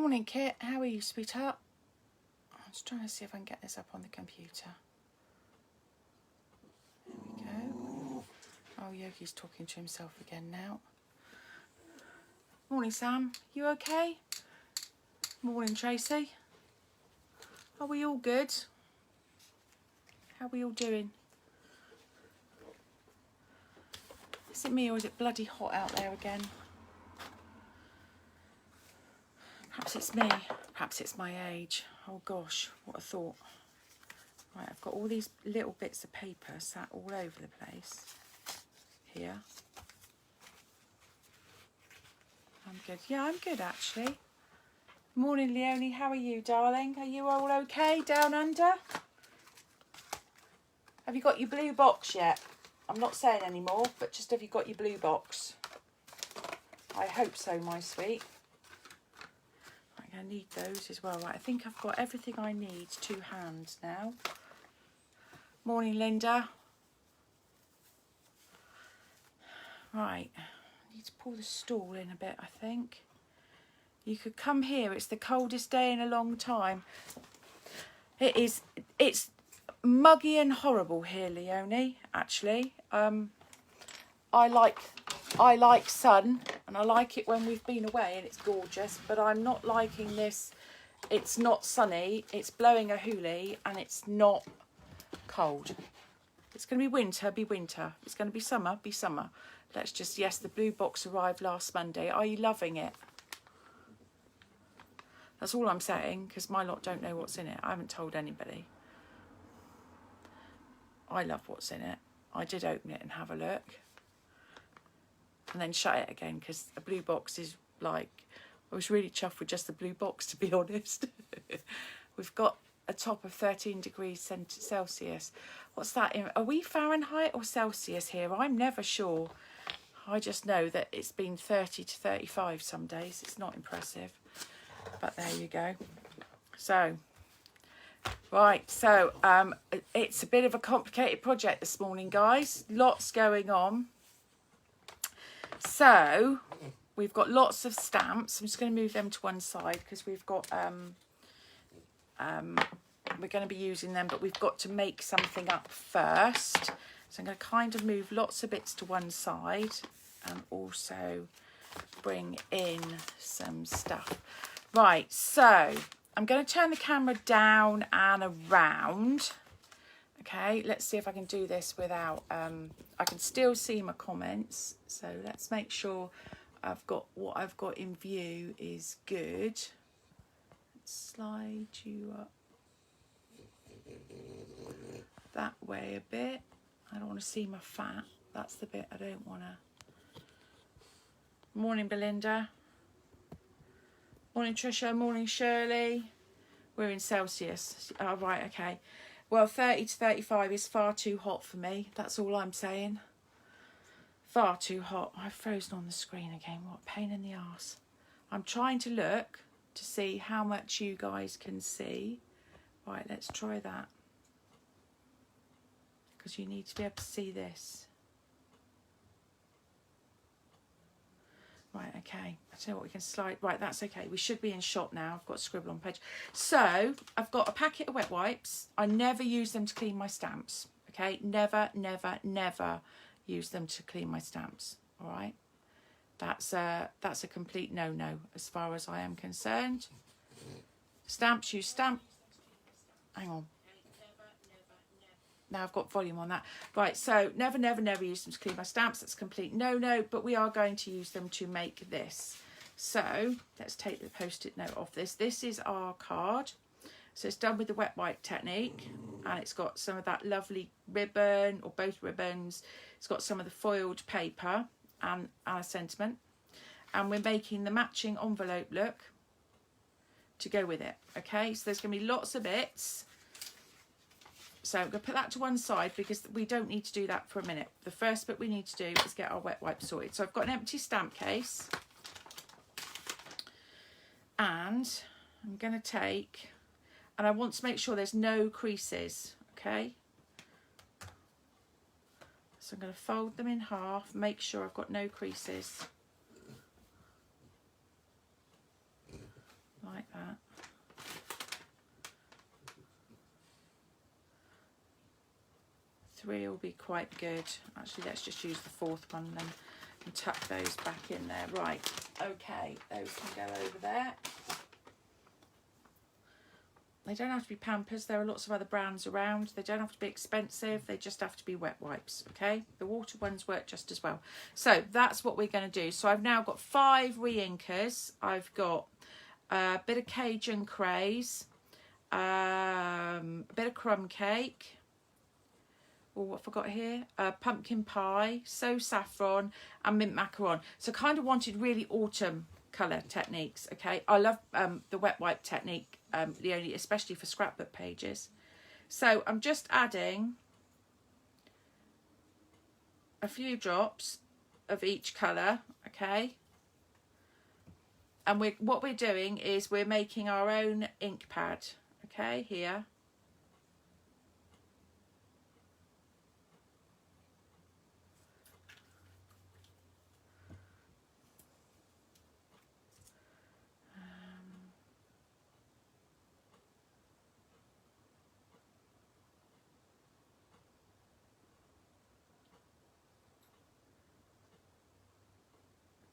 Morning, Kit. How are you, sweetheart? I'm just trying to see if I can get this up on the computer. There we go. Oh, Yogi's talking to himself again now. Morning, Sam. You okay? Morning, Tracy. Are we all good? How are we all doing? Is it me or is it bloody hot out there again? Perhaps it's me. Perhaps it's my age. Oh gosh, what a thought. Right, I've got all these little bits of paper sat all over the place here. I'm good. Yeah, I'm good actually. Morning, Leonie. How are you, darling? Are you all okay down under? Have you got your blue box yet? I'm not saying anymore, but just have you got your blue box? I hope so, my sweet. I'm going to need those as well. Right, I think I've got everything I need to hand now. Morning, Linda. Right, I need to pull the stool in a bit, I think. You could come here. It's the coldest day in a long time. It is. It's muggy and horrible here, Leonie, actually. I like sun, and I like it when we've been away and it's gorgeous, but I'm not liking this. It's not sunny, it's blowing a hoolie, and it's not cold. It's going to be winter, be winter. It's going to be summer, be summer. Let's just, yes, the blue box arrived last Monday. Are you loving it? That's all I'm saying, because my lot don't know what's in it. I haven't told anybody. I love what's in it. I did open it and have a look. And then shut it again, because a blue box is like... I was really chuffed with just the blue box, to be honest. We've got a top of 13 degrees Celsius. What's that in? Are we Fahrenheit or Celsius here? I'm never sure. I just know that it's been 30 to 35 some days. It's not impressive. But there you go. So, right. So, it's a bit of a complicated project this morning, guys. Lots going on. So, we've got lots of stamps. I'm just going to move them to one side because we've got... we're going to be using them, but we've got to make something up first. So I'm going to kind of move lots of bits to one side and also bring in some stuff. Right, so I'm going to turn the camera down and around. Okay, let's see if I can do this without... I can still see my comments. So let's make sure I've got what I've got in view is good. Let's slide you up that way a bit. I don't want to see my fat. That's the bit I don't want to. Morning, Belinda. Morning, Trisha. Morning, Shirley. We're in Celsius. Oh, right, okay. Well, 30 to 35 is far too hot for me. That's all I'm saying. Far too hot. I've frozen on the screen again. What a pain in the arse. I'm trying to look to see how much you guys can see. Right, let's try that. Because you need to be able to see this. Right, okay. I tell you what, we can slide. Right, that's okay. We should be in shot now. I've got a scribble on page. So, I've got a packet of wet wipes. I never use them to clean my stamps. Okay, never, never, never use them to clean my stamps. All right. That's a complete no-no as far as I am concerned. Stamps, use stamp. Hang on. Now I've got volume on that. Right, so never, never, never use them to clean my stamps. That's complete no-no, but we are going to use them to make this. So let's take the Post-it note off this. This is our card. So it's done with the wet wipe technique, and it's got some of that lovely ribbon, or both ribbons. It's got some of the foiled paper and a sentiment. And we're making the matching envelope look to go with it. Okay, so there's going to be lots of bits. So I'm going to put that to one side because we don't need to do that for a minute. The first bit we need to do is get our wet wipe sorted. So I've got an empty stamp case. And I'm going to take... And I want to make sure there's no creases, okay? So I'm going to fold them in half, make sure I've got no creases. Like that. Three will be quite good. Actually, let's just use the fourth one then and tuck those back in there. Right, okay, those can go over there. They don't have to be Pampers. There are lots of other brands around. They don't have to be expensive. They just have to be wet wipes, okay? The water ones work just as well. So that's what we're going to do. So I've now got 5 re-inkers. I've got a bit of Cajun Craze, a bit of crumb cake. Oh, what I forgot here? Pumpkin pie, So Saffron, and mint macaron. So kind of wanted really autumn colour techniques, okay? I love the wet wipe technique, especially for scrapbook pages. So I'm just adding a few drops of each colour, okay? And what we're doing is we're making our own ink pad, okay, here.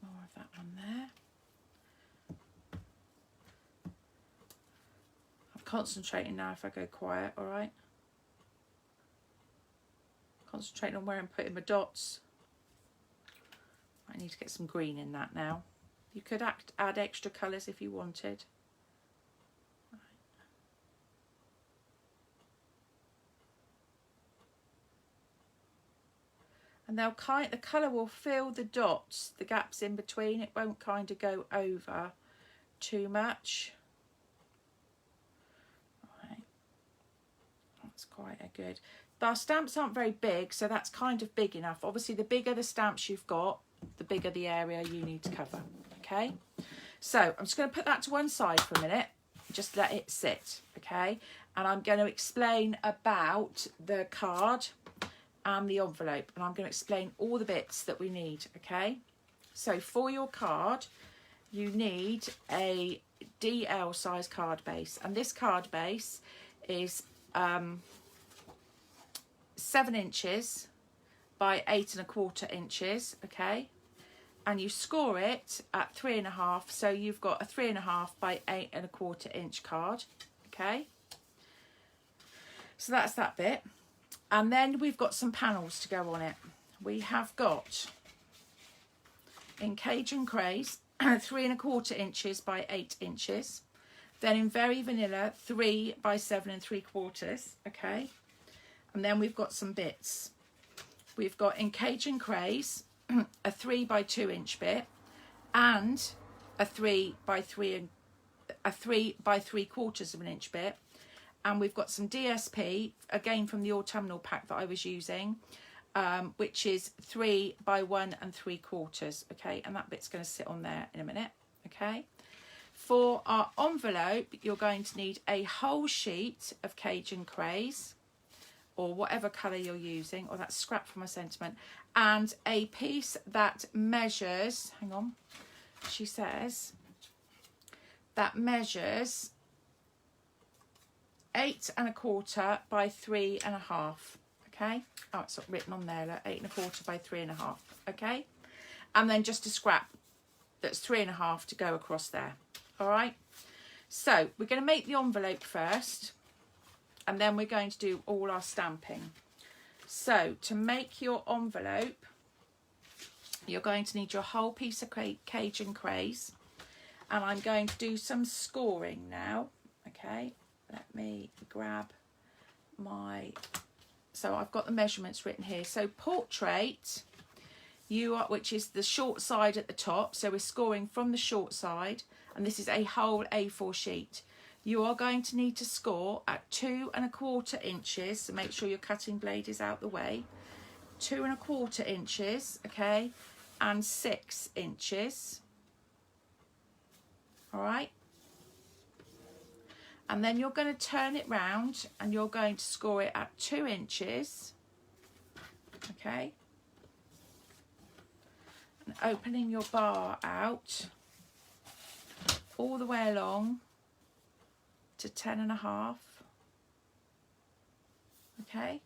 More of that one there. I'm concentrating now if I go quiet, all right? Concentrating on where I'm putting my dots. I need to get some green in that now. You could add extra colours if you wanted. Right. And they'll the colour will fill the dots, the gaps in between. It won't kind of go over too much. Right. That's quite a good. Our stamps aren't very big, so that's kind of big enough. Obviously, the bigger the stamps you've got, the bigger the area you need to cover, okay? So I'm just going to put that to one side for a minute, just let it sit, okay? And I'm going to explain about the card and the envelope, and I'm going to explain all the bits that we need, okay? So for your card, you need a DL size card base, and this card base is 7 inches by 8 1/4 inches, okay? And you score it at 3.5, so you've got a 3.5 by 8 1/4 inch card, okay? So that's that bit. And then we've got some panels to go on it. We have got, in Cajun Craze, 3 1/4 inches by 8 inches. Then in Very Vanilla, 3 by 7 3/4, okay? And then we've got some bits. We've got in Cajun Craze, a 3 by 2 inch bit, and a 3 by 3 3/4 of an inch bit. And we've got some DSP, again from the autumnal pack that I was using, which is 3 by 1 3/4, okay? And that bit's going to sit on there in a minute, okay? For our envelope, you're going to need a whole sheet of Cajun Craze, or whatever colour you're using, or that's scrap from my sentiment, and a piece that measures, hang on, she says, that measures 8 1/4 by 3.5, okay? Oh, it's not written on there, look, 8 1/4 by 3.5, okay? And then just a scrap that's 3.5 to go across there, all right? So we're going to make the envelope first, and then we're going to do all our stamping. So to make your envelope, you're going to need your whole piece of Cajun Craze, and I'm going to do some scoring now, okay? Let me grab my, so I've got the measurements written here. So portrait, which is the short side at the top, so we're scoring from the short side, and this is a whole A4 sheet. You are going to need to score at 2 1/4 inches, so make sure your cutting blade is out the way. 2 1/4 inches, okay, and 6 inches. All right. And then you're going to turn it round and you're going to score it at 2 inches, okay, and opening your bar out all the way along to 10.5. Okay.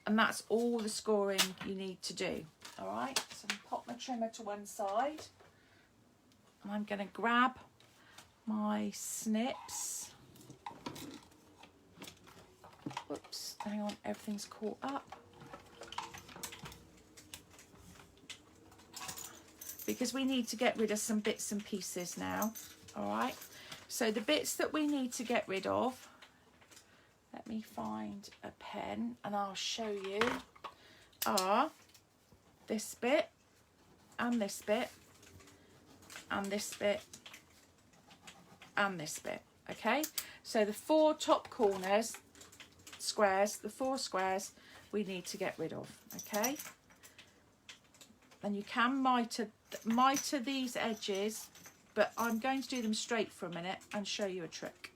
And that's all the scoring you need to do. All right, so I'm pop my trimmer to one side. And I'm going to grab my snips. Whoops, hang on, everything's caught up. Because we need to get rid of some bits and pieces now. All right, so the bits that we need to get rid of, let me find a pen and I'll show you, are this bit and this bit and this bit and this bit. Okay, so the 4 top corners squares, the 4 squares we need to get rid of. Okay, and you can miter these edges, but I'm going to do them straight for a minute and show you a trick.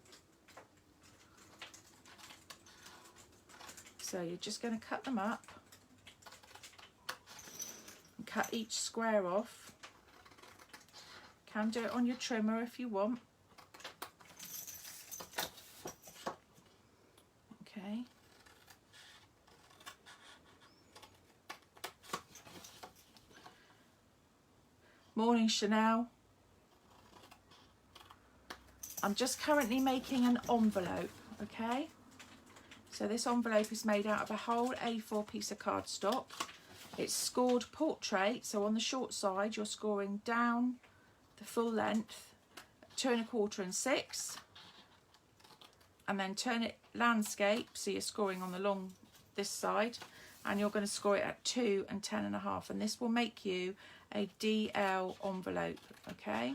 So you're just going to cut them up and cut each square off. You can do it on your trimmer if you want. Okay. Morning, Chanel. I'm just currently making an envelope, okay? So this envelope is made out of a whole A4 piece of cardstock. It's scored portrait, so on the short side you're scoring down the full length, 2 1/4 and 6, and then turn it landscape, so you're scoring on the long this side, and you're going to score it at 2 and 10.5, and this will make you a DL envelope. Okay.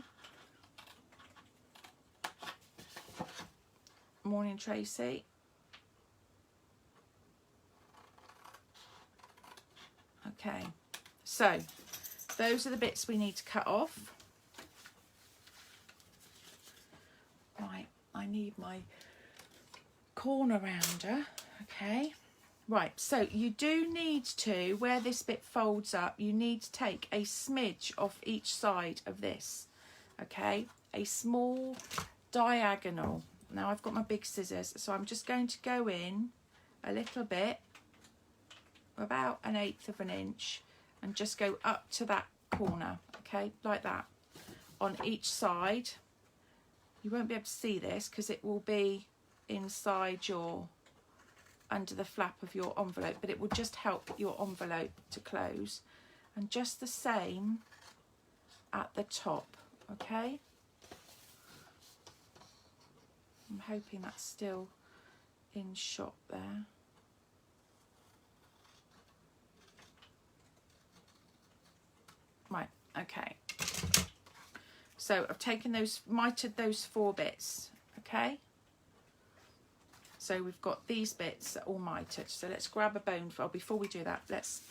Morning, Tracy. Okay, so those are the bits we need to cut off. Right, I need my corner rounder. Okay, right, so you do need to, where this bit folds up, you need to take a smidge off each side of this. Okay, a small diagonal. Now I've got my big scissors, so I'm just going to go in a little bit, about 1/8 of an inch, and just go up to that corner. Okay, like that on each side. You won't be able to see this because it will be inside your, under the flap of your envelope, but it will just help your envelope to close. And just the same at the top. Okay, I'm hoping that's still in shot there. Right, okay. So I've taken those, mitered those 4 bits, okay? So we've got these bits that are all mitered. So let's grab a bone file. Before we do that, let's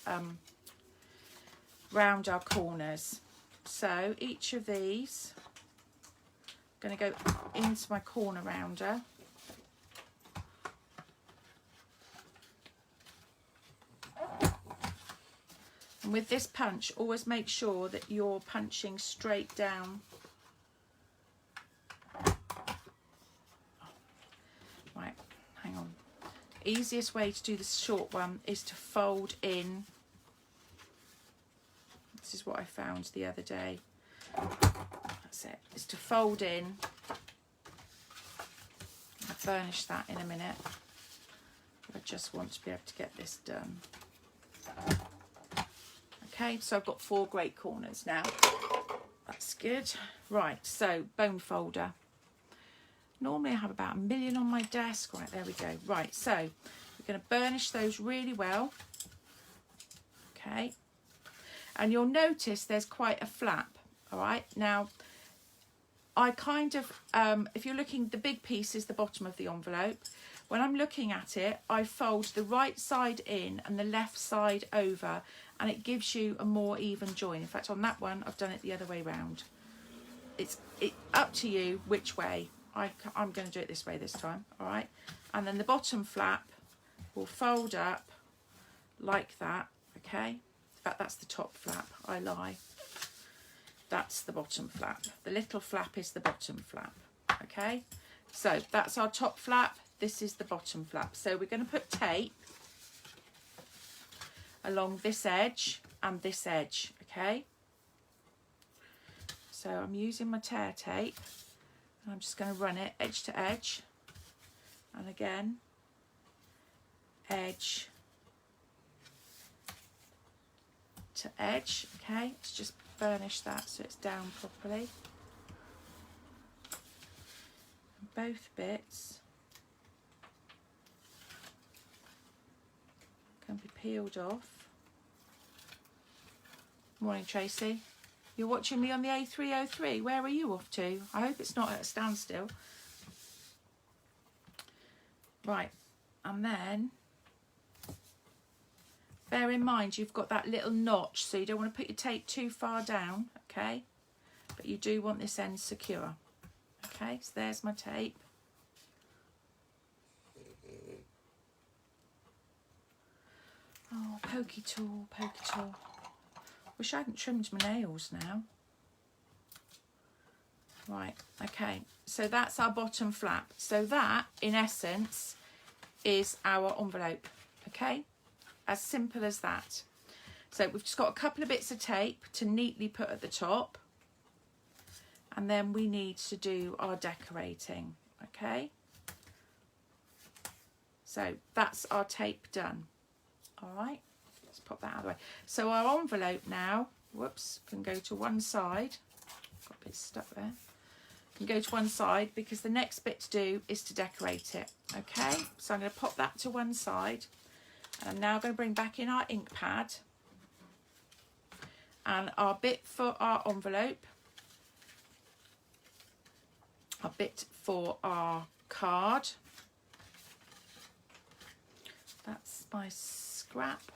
round our corners. So each of these, I'm going to go into my corner rounder. And with this punch, always make sure that you're punching straight down. Right, hang on. Easiest way to do this short one is to fold in. This is what I found the other day. That's it. Is to fold in. I'll burnish that in a minute. I just want to be able to get this done. Okay, so I've got 4 great corners now. That's good. Right, so bone folder. Normally I have about 1 million on my desk. Right, there we go. Right, so we're going to burnish those really well. Okay, and you'll notice there's quite a flap. All right, now I kind of, if you're looking, the big piece is the bottom of the envelope. When I'm looking at it, I fold the right side in and the left side over, and it gives you a more even join. In fact, on that one, I've done it the other way round. It's up to you which way. I'm going to do it this way this time, all right? And then the bottom flap will fold up like that, okay? In fact, that's the top flap, I lie. That's the bottom flap. The little flap is the bottom flap. Okay, so that's our top flap. This is the bottom flap. So we're going to put tape along this edge and this edge. Okay, so I'm using my tear tape and I'm just going to run it edge to edge, and again edge to edge. Okay, let's just burnish that so it's down properly. And both bits can be peeled off. Morning, Tracy. You're watching me on the A303. Where are you off to? I hope it's not at a standstill. Right, and then bear in mind you've got that little notch, so you don't want to put your tape too far down, okay? But you do want this end secure. Okay, so there's my tape. Oh, pokey tool, pokey tool. Wish I hadn't trimmed my nails now. Right, okay, so that's our bottom flap. So that, in essence, is our envelope, okay? As simple as that. So we've just got a couple of bits of tape to neatly put at the top. And then we need to do our decorating, okay? So that's our tape done. All right, let's pop that out of the way. So our envelope now, whoops, can go to one side. Got a bit stuck there. Can go to one side because the next bit to do is to decorate it, okay? So I'm going to pop that to one side. And I'm now going to bring back in our ink pad and our bit for our envelope, our bit for our card. That's my scrap.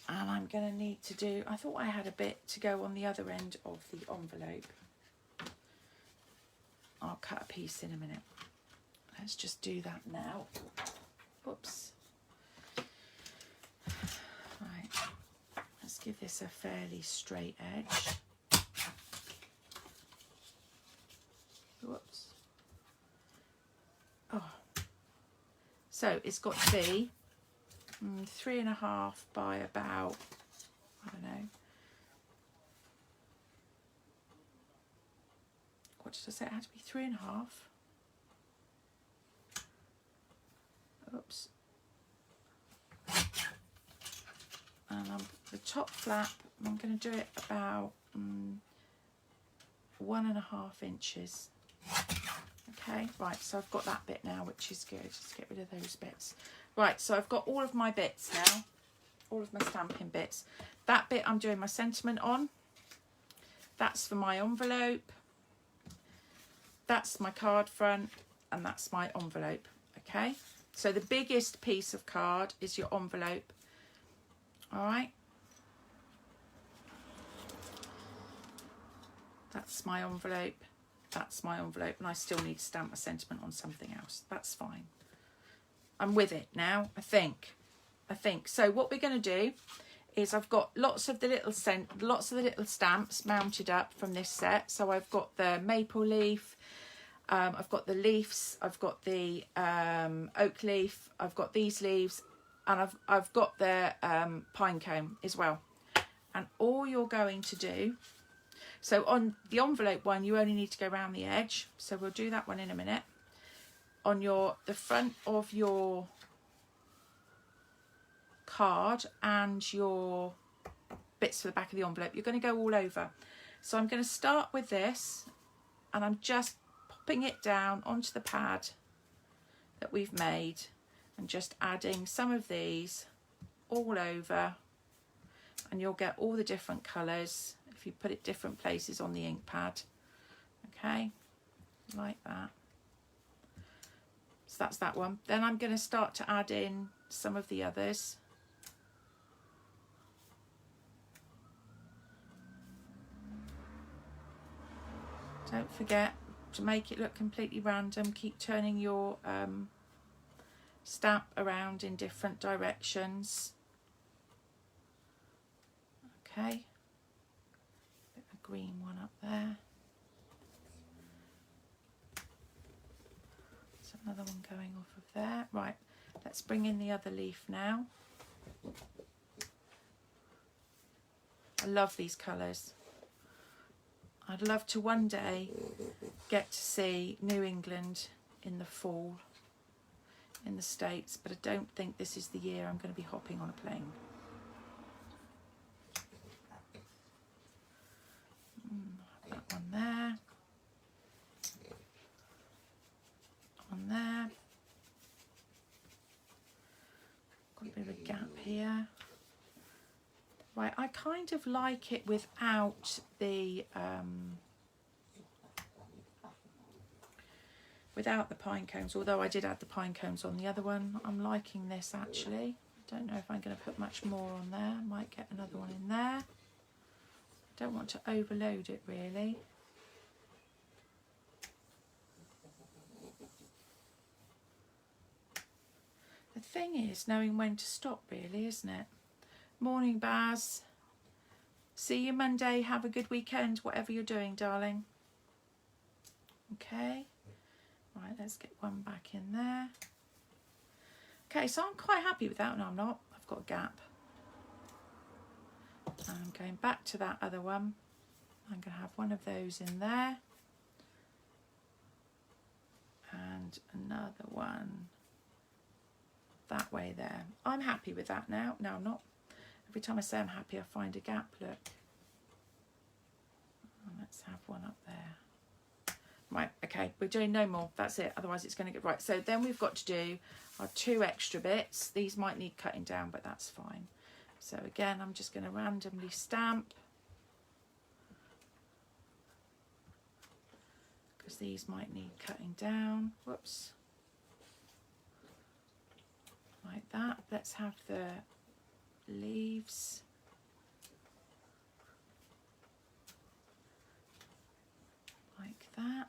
And I'm going to need to do, I thought I had a bit to go on the other end of the envelope. I'll cut a piece in a minute. Let's just do that now. Oops. Right. Let's give this a fairly straight edge. Whoops. Oh. So it's got to be 3.5 by about, I don't know. What did I say? It had to be 3.5. Oops. And the top flap, I'm going to do it about 1.5 inches. Okay, right, so I've got that bit now, which is good. Just get rid of those bits. Right, so I've got all of my bits now, all of my stamping bits. That bit I'm doing my sentiment on. That's for my envelope. That's my card front, and that's my envelope, okay? So the biggest piece of card is your envelope, all right? That's my envelope, that's my envelope, and I still need to stamp my sentiment on something else. That's fine. I'm with it now, I think. So what we're going to do is I've got lots of the little stamps mounted up from this set. So I've got the maple leaf, I've got the leaves, I've got the oak leaf, I've got these leaves, and I've got the pine cone as well. And all you're going to do, so on the envelope one, you only need to go around the edge. So we'll do that one in a minute. On the front of your card and your bits for the back of the envelope, you're going to go all over. So I'm going to start with this, and I'm just popping it down onto the pad that we've made and just adding some of these all over, and you'll get all the different colours if you put it different places on the ink pad. Okay, like that. So that's that one. Then I'm going to start to add in some of the others. Don't forget to make it look completely random. Keep turning your stamp around in different directions. Okay. green one up there. There's another one going off of there. Right, let's bring in the other leaf now. I love these colours. I'd love to one day get to see New England in the fall in the States, but I don't think this is the year I'm going to be hopping on a plane. That one there. On there. Got a bit of a gap here. Right, I kind of like it without the pine cones, although I did add the pine cones on the other one. I'm liking this actually. I don't know if I'm going to put much more on there. I might get another one in there. I don't want to overload it really. The thing is knowing when to stop really, isn't it? Morning, Baz. See you Monday. Have a good weekend, whatever you're doing, darling. Okay. Right, let's get one back in there. Okay, so I'm quite happy with that. No, I'm not. I've got a gap. I'm going back to that other one. I'm going to have one of those in there. And another one that way there. I'm happy with that now. No, I'm not. Every time I say I'm happy, I find a gap, look. And let's have one up there. Right, okay, we're doing no more. That's it, otherwise it's going to get... Right, so then we've got to do our 2 extra bits. These might need cutting down, but that's fine. So again, I'm just going to randomly stamp. Because these might need cutting down. Whoops. Like that. Let's have the leaves. Like that.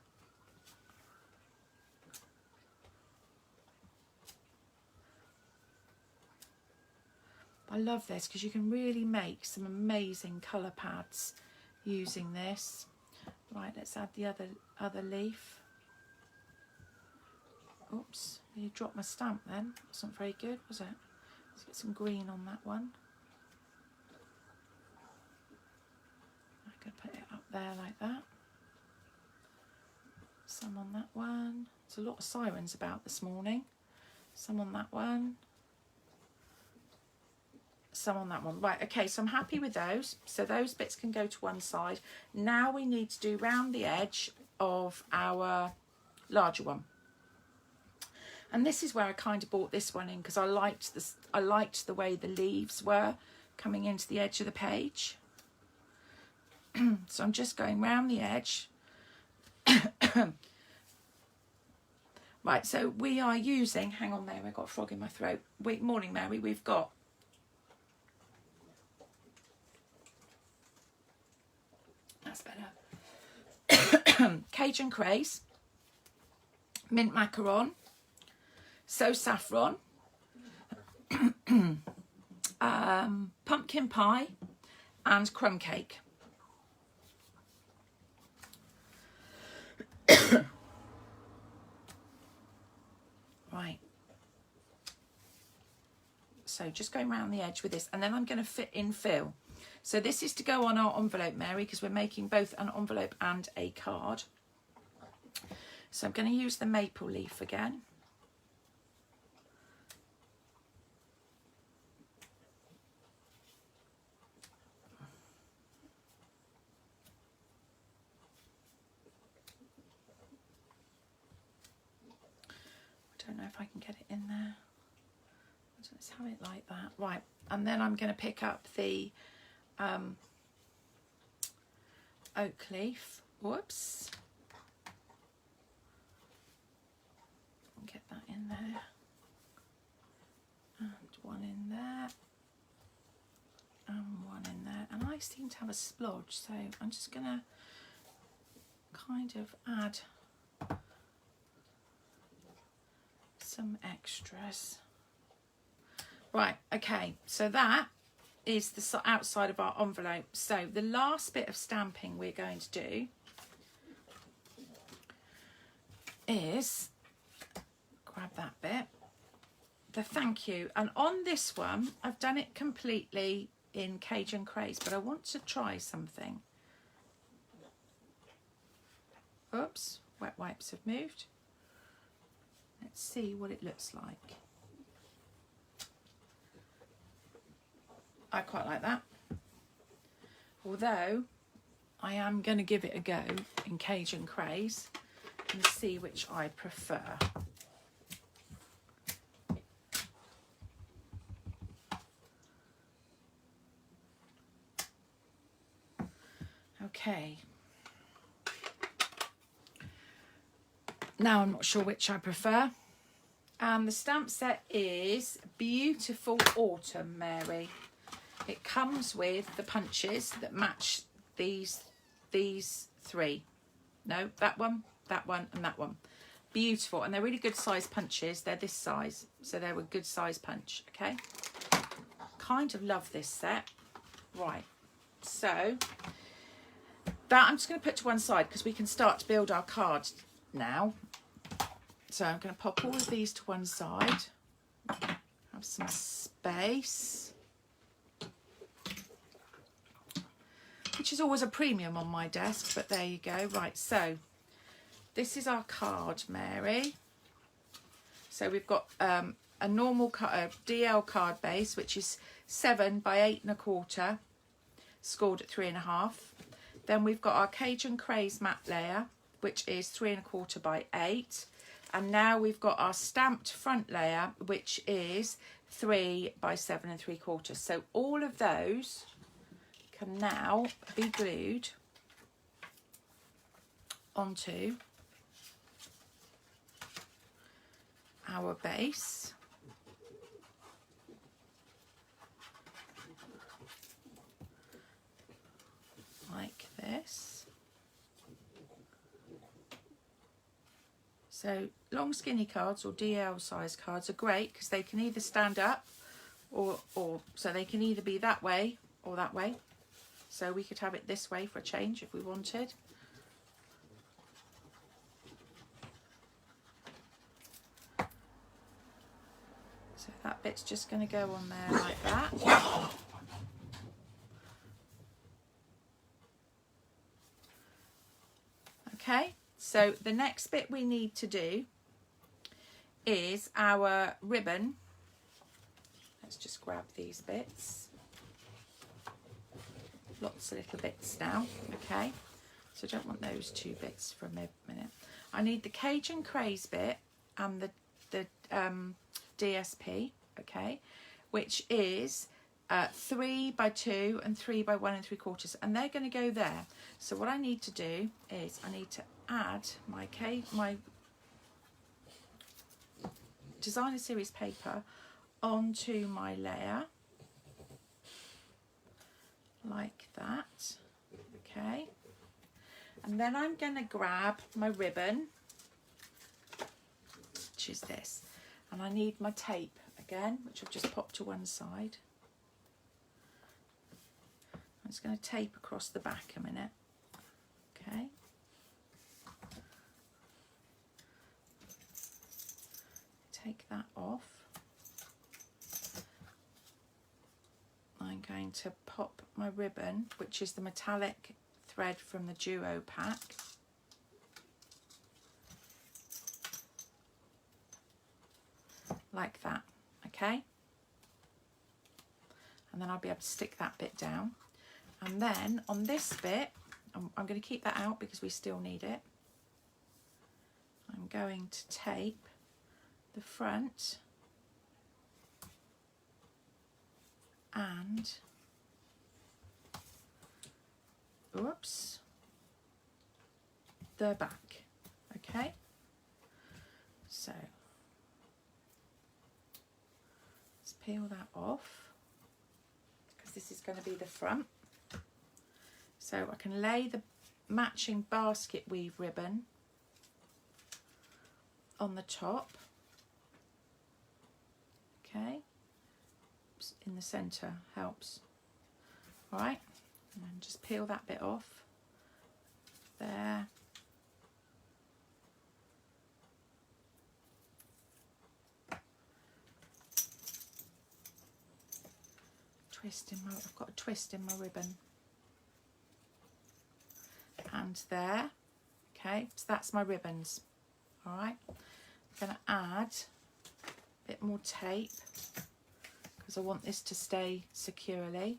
I love this because you can really make some amazing colour pads using this. Right, let's add the other leaf. Oops, you dropped my stamp then. Wasn't very good, was it? Let's get some green on that one. I'm going to put it up there like that. Some on that one. There's a lot of sirens about this morning. Some on that one. Some on that one. Right, okay, so I'm happy with those. So those bits can go to one side. Now we need to do round the edge of our larger one. And this is where I kind of brought this one in because I liked this. I liked the way the leaves were coming into the edge of the page. So I'm just going round the edge. Right, so we are using, hang on there, I've got a frog in my throat. Morning, Mary, we've got that's better. Cajun craze, mint macaron, so saffron, pumpkin pie, and crumb cake. Right. So just going around the edge with this, and then I'm going to infill. So this is to go on our envelope, Mary, because we're making both an envelope and a card. So I'm going to use the maple leaf again. I don't know if I can get it in there. Let's have it like that. Right, and then I'm going to pick up the oak leaf. Whoops. Get that in there. And one in there. And one in there. And I seem to have a splodge, so I'm just going to kind of add some extras. Right, okay, so that is the outside of our envelope. So the last bit of stamping we're going to do is, grab that bit, the thank you. And on this one, I've done it completely in Cajun Craze, but I want to try something. Oops, wet wipes have moved. Let's see what it looks like. I quite like that. Although, I am going to give it a go in Cajun Craze and see which I prefer. Okay. Now I'm not sure which I prefer. And the stamp set is Beautiful Autumn, Mary. It comes with the punches that match these three. No, that one, and that one. Beautiful. And they're really good size punches. They're this size. So they're a good size punch, okay? Kind of love this set. Right. So that I'm just going to put to one side because we can start to build our card now. So I'm going to pop all of these to one side. Have some space. Which is always a premium on my desk, but there you go. Right, so this is our card, Mary. So we've got a normal DL card base, which is 7 by 8¼ scored at 3.5. Then we've got our Cajun Craze matte layer, which is 3¼ by 8. And now we've got our stamped front layer, which is 3 by 7¾ So all of those can now be glued onto our base. Like this. So long skinny cards or DL size cards are great because they can either stand up or so they can either be that way or that way. So we could have it this way for a change if we wanted. So that bit's just going to go on there like that. Okay, so the next bit we need to do is our ribbon. Let's just grab these bits. Lots of little bits now, okay? So I don't want those two bits for a minute. I need the Cajun Craze bit and the DSP, okay? Which is 3 by 2 and 3 by 1¾ and they're going to go there. So what I need to do is I need to add my designer series paper onto my layer like that, okay? And then I'm going to grab my ribbon, which is this, and I need my tape again, which I've just popped to one side. I'm just going to tape across the back a minute, okay? Take that off. I'm going to pop my ribbon, which is the metallic thread from the Duo pack. Like that, okay? And then I'll be able to stick that bit down. And then on this bit, I'm going to keep that out because we still need it. I'm going to tape the front and oops, the back, okay? So let's peel that off because this is going to be the front. So I can lay the matching basket weave ribbon on the top, okay? In the centre helps. All right, and then just peel that bit off there. I've got a twist in my ribbon. And there. Okay, so that's my ribbons. All right, I'm going to add a bit more tape because I want this to stay securely.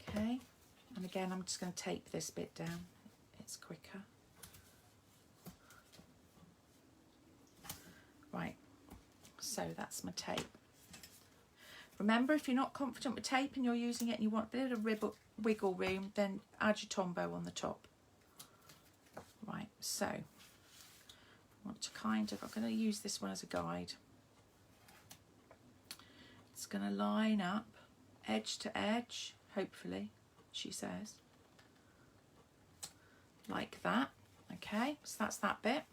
Okay, and again I'm just going to tape this bit down, it's quicker. Right, so that's my tape. Remember, if you're not confident with tape and you're using it and you want a bit of wiggle room, then add your Tombow on the top. Right, so I want to I'm going to use this one as a guide. It's going to line up edge to edge, hopefully, she says, like that. Okay, so that's that bit.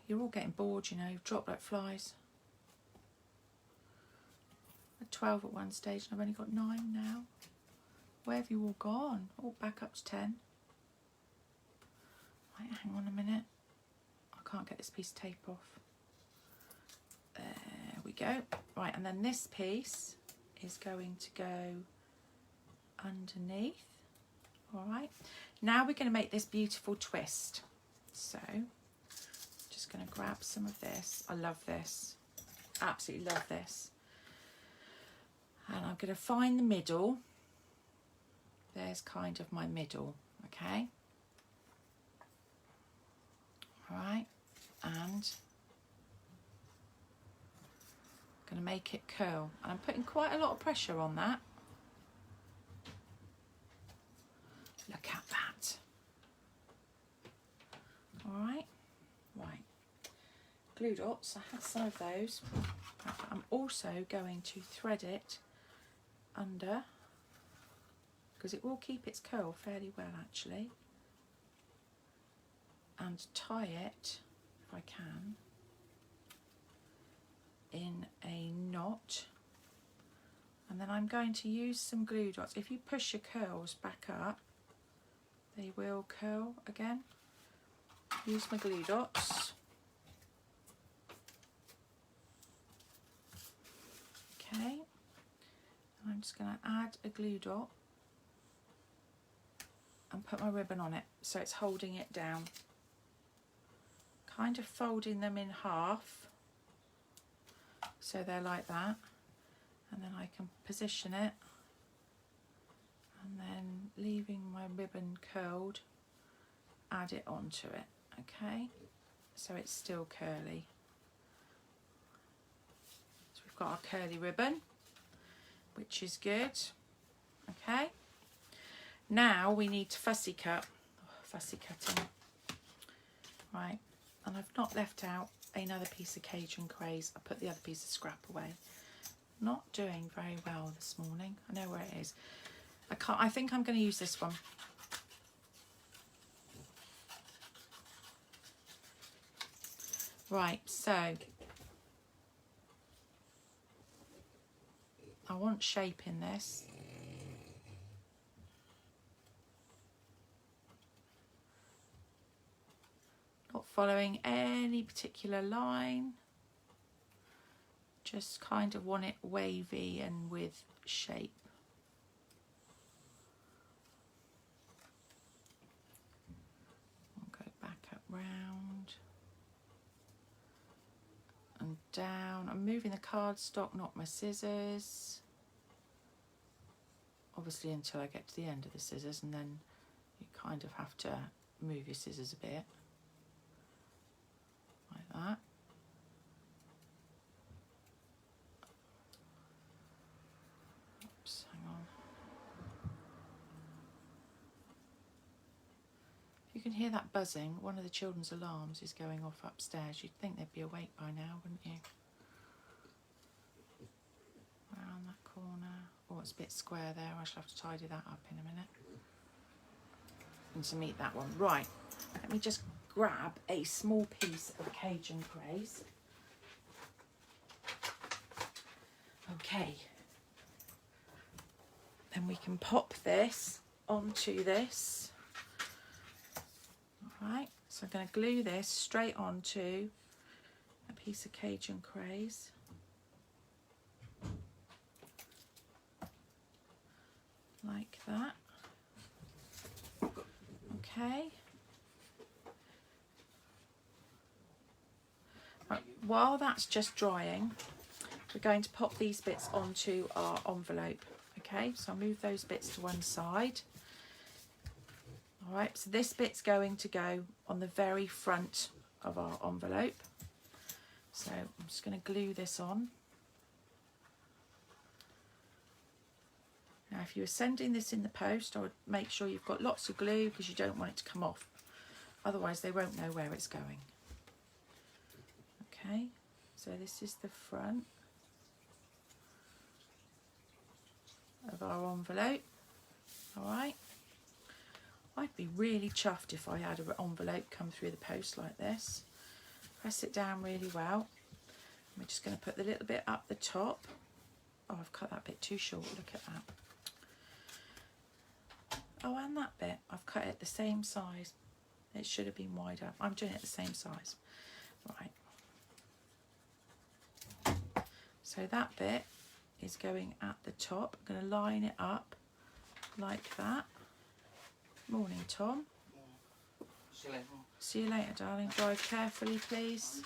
You're all getting bored, you know, you've dropped like flies. I had 12 at one stage and I've only got 9 now. Where have you all gone? All back up to 10. Right, hang on a minute. I can't get this piece of tape off. There we go. Right, and then this piece is going to go underneath. All right. Now we're going to make this beautiful twist. So just going to grab some of this. I love this. Absolutely love this. And I'm going to find the middle. There's kind of my middle, okay? All right, and I'm going to make it curl. And I'm putting quite a lot of pressure on that. Look at that. All right, right. Glue dots, I have some of those. I'm also going to thread it under, because it will keep its curl fairly well actually, and tie it, if I can, in a knot. And then I'm going to use some glue dots. If you push your curls back up, they will curl again. Use my glue dots. Okay, and I'm just going to add a glue dot and put my ribbon on it so it's holding it down. Kind of folding them in half so they're like that, and then I can position it and then leaving my ribbon curled, add it onto it, okay, so it's still curly. So we've got our curly ribbon, which is good. Okay, now we need to fussy cut. Fussy cutting, right, and I've not left out another piece of Cajun craze. I put the other piece of scrap away. Not doing very well this morning. I know where it is. I think I'm going to use this one. Right, so I want shape in this. Not following any particular line. Just kind of want it wavy and with shape. I'll go back up round and down. I'm moving the cardstock, not my scissors. Obviously until I get to the end of the scissors, and then you kind of have to move your scissors a bit. Like that. Oops, hang on. If you can hear that buzzing, one of the children's alarms is going off upstairs. You'd think they'd be awake by now, wouldn't you? Around that corner. Oh, it's a bit square there. I shall have to tidy that up in a minute. happened to meet that one. Right, let me just grab a small piece of Cajun Craze. Okay, then we can pop this onto this. All right, so I'm going to glue this straight onto a piece of Cajun Craze. Like that. Okay. Right, while that's just drying, we're going to pop these bits onto our envelope. Okay, so I'll move those bits to one side. All right, so this bit's going to go on the very front of our envelope. So I'm just going to glue this on. Now, if you were sending this in the post, I would make sure you've got lots of glue because you don't want it to come off. Otherwise, they won't know where it's going. Okay, so this is the front of our envelope. All right. I'd be really chuffed if I had an envelope come through the post like this. Press it down really well. We're just going to put the little bit up the top. Oh, I've cut that bit too short. Look at that. Oh, and that bit, I've cut it the same size. It should have been wider. I'm doing it the same size. Right. So that bit is going at the top. I'm going to line it up like that. Morning, Tom. See you later. See you later, darling. Drive carefully, please.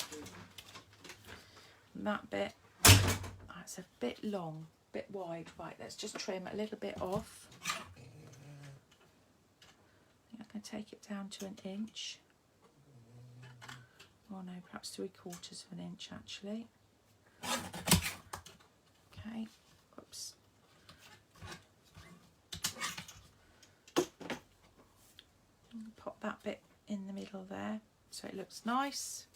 And that bit, that's a bit long, bit wide. Right, let's just trim a little bit off. I can take it down to 1 inch. Oh no, perhaps 3/4 of an inch actually. Okay, whoops. Pop that bit in the middle there so it looks nice.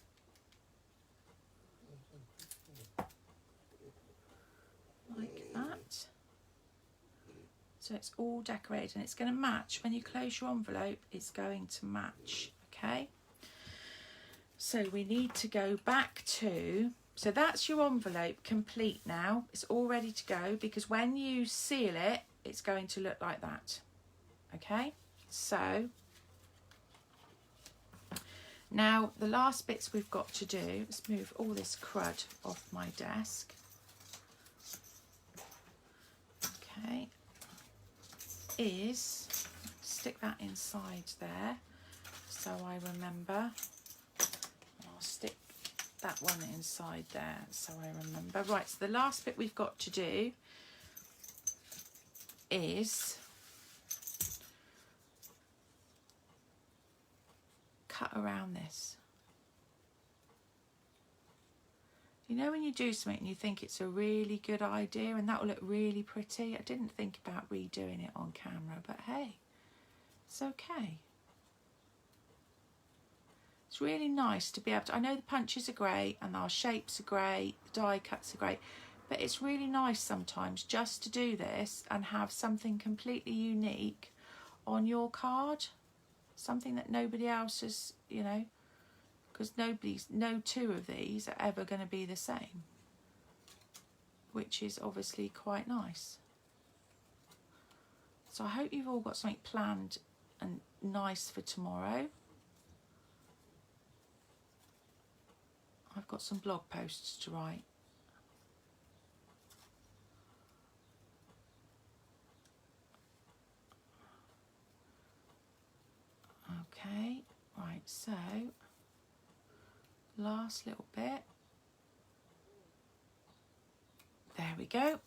Like that. So it's all decorated and it's going to match. When you close your envelope, it's going to match, okay? So we need to go back to, so that's your envelope complete now. It's all ready to go because when you seal it, it's going to look like that, okay? So now the last bits we've got to do, let's move all this crud off my desk. Okay. Is stick that inside there so I remember. I'll stick that one inside there so I remember. Right, so the last bit we've got to do is cut around this. You know when you do something and you think it's a really good idea and that will look really pretty? I didn't think about redoing it on camera, but hey, it's okay. It's really nice to be able to, I know the punches are great and our shapes are great, the die cuts are great, but it's really nice sometimes just to do this and have something completely unique on your card. Something that nobody else has, you know, because no two of these are ever going to be the same, which is obviously quite nice. So I hope you've all got something planned and nice for tomorrow. I've got some blog posts to write. Okay, right, so last little bit. There we go.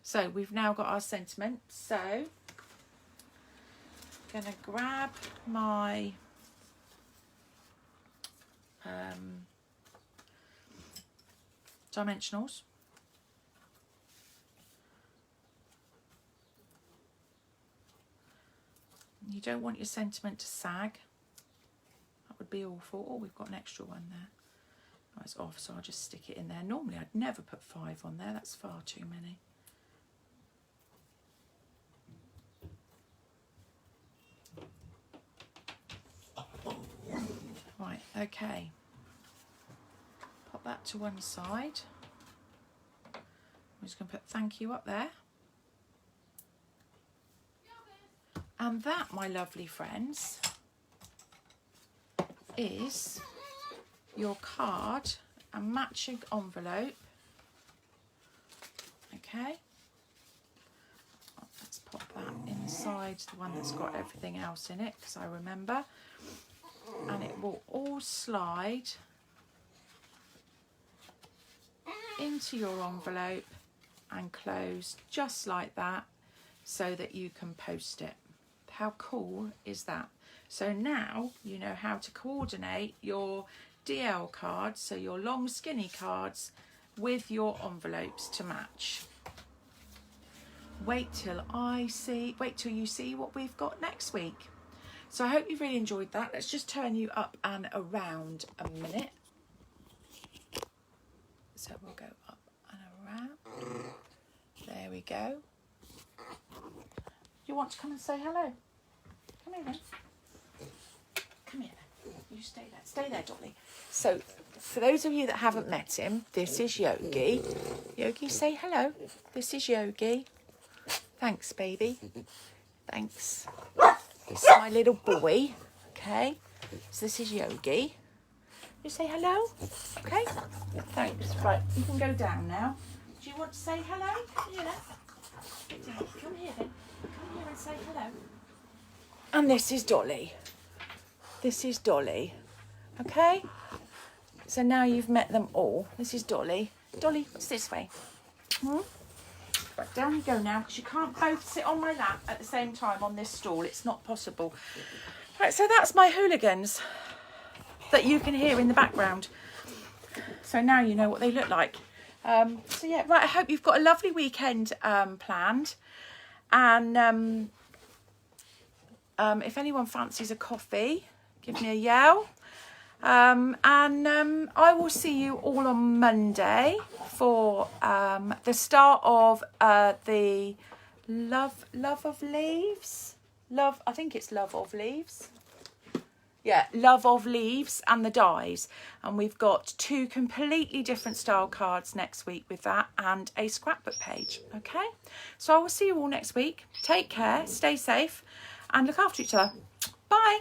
So we've now got our sentiment. So I'm going to grab my dimensionals. You don't want your sentiment to sag. That would be awful. Oh, we've got an extra one there. Oh, it's off, so I'll just stick it in there. Normally I'd never put 5 on there. That's far too many. Okay, pop that to one side. I'm just going to put thank you up there. And that, my lovely friends, is your card and matching envelope. Okay, let's pop that inside the one that's got everything else in it, because I remember. And it will all slide into your envelope and close just like that, so that you can post it. How cool is that? So now you know how to coordinate your DL cards, so your long skinny cards, with your envelopes to match. Wait till you see what we've got next week. So I hope you've really enjoyed that. Let's just turn you up and around a minute. So we'll go up and around. There we go. You want to come and say hello? Come here then. Come here then. You stay there. Stay there, Dolly. So, for those of you that haven't met him, this is Yogi. Yogi, say hello. This is Yogi. Thanks, baby. Thanks. This is my little boy. Okay. So this is Yogi. You say hello? Okay. Thanks. Right, you can go down now. Do you want to say hello? Come here then. Come here then. Come here and say hello. And this is Dolly. This is Dolly. Okay? So now you've met them all. This is Dolly. Dolly, what's this way? Right, down you go now, because you can't both sit on my lap at the same time on this stool. It's not possible. Right, so that's my hooligans that you can hear in the background. So now you know what they look like. So yeah, right, I hope you've got a lovely weekend planned. And if anyone fancies a coffee, give me a yell. I will see you all on Monday for the start of the Love of Leaves. I think it's Love of Leaves. Yeah, Love of Leaves and the dies. And we've got 2 completely different style cards next week with that, and a scrapbook page. Okay, so I will see you all next week. Take care, stay safe, and look after each other. Bye.